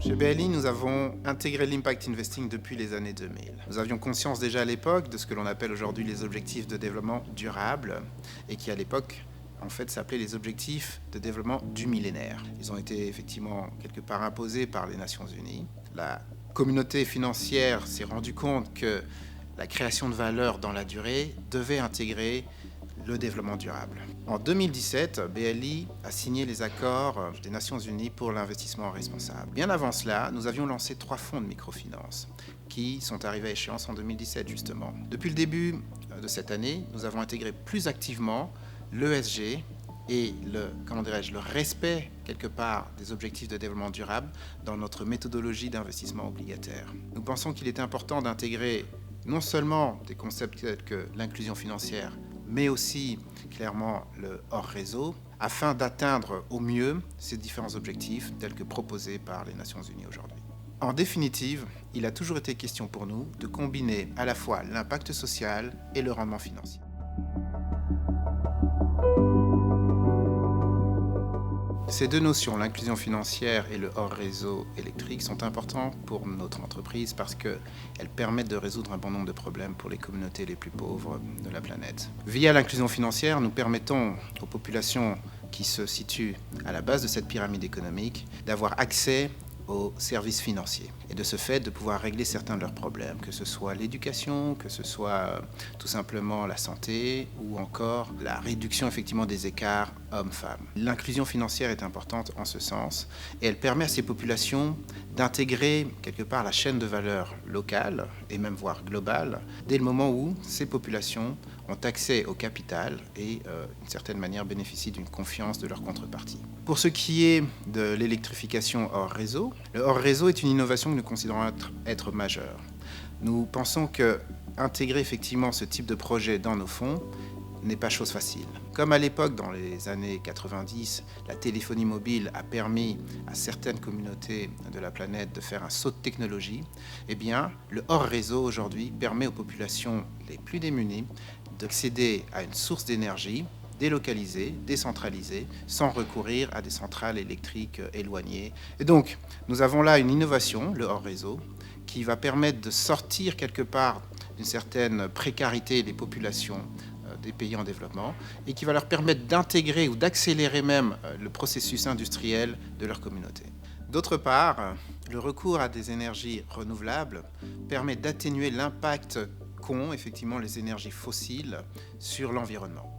Chez BLI, nous avons intégré l'impact investing depuis les années 2000. Nous avions conscience déjà à l'époque de ce que l'on appelle aujourd'hui les objectifs de développement durable et qui à l'époque en fait s'appelaient les objectifs de développement du millénaire. Ils ont été effectivement quelque part imposés par les Nations Unies. La communauté financière s'est rendue compte que la création de valeur dans la durée devait intégrer le développement durable. En 2017, BLI a signé les accords des Nations Unies pour l'investissement responsable. Bien avant cela, nous avions lancé 3 fonds de microfinance qui sont arrivés à échéance en 2017 justement. Depuis le début de cette année, nous avons intégré plus activement l'ESG et le respect quelque part des objectifs de développement durable dans notre méthodologie d'investissement obligataire. Nous pensons qu'il est important d'intégrer non seulement des concepts tels que l'inclusion financière, mais aussi clairement le hors-réseau, afin d'atteindre au mieux ces différents objectifs tels que proposés par les Nations Unies aujourd'hui. En définitive, il a toujours été question pour nous de combiner à la fois l'impact social et le rendement financier. Ces deux notions, l'inclusion financière et le hors-réseau électrique, sont importantes pour notre entreprise parce qu'elles permettent de résoudre un bon nombre de problèmes pour les communautés les plus pauvres de la planète. Via l'inclusion financière, nous permettons aux populations qui se situent à la base de cette pyramide économique d'avoir accès aux services financiers et de ce fait de pouvoir régler certains de leurs problèmes, que ce soit l'éducation, que ce soit tout simplement la santé ou encore la réduction effectivement des écarts hommes-femmes. L'inclusion financière est importante en ce sens et elle permet à ces populations d'intégrer quelque part la chaîne de valeur locale et même voire globale dès le moment où ces populations ont accès au capital et d'une certaine manière bénéficient d'une confiance de leur contrepartie. Pour ce qui est de l'électrification hors réseau, le hors réseau est une innovation que nous considérons être majeure. Nous pensons qu'intégrer effectivement ce type de projet dans nos fonds n'est pas chose facile. Comme à l'époque, dans les années 90, la téléphonie mobile a permis à certaines communautés de la planète de faire un saut de technologie, eh bien, le hors-réseau aujourd'hui permet aux populations les plus démunies d'accéder à une source d'énergie délocalisée, décentralisée, sans recourir à des centrales électriques éloignées. Et donc, nous avons là une innovation, le hors-réseau, qui va permettre de sortir quelque part d'une certaine précarité des populations des pays en développement et qui va leur permettre d'intégrer ou d'accélérer même le processus industriel de leur communauté. D'autre part, le recours à des énergies renouvelables permet d'atténuer l'impact qu'ont effectivement les énergies fossiles sur l'environnement.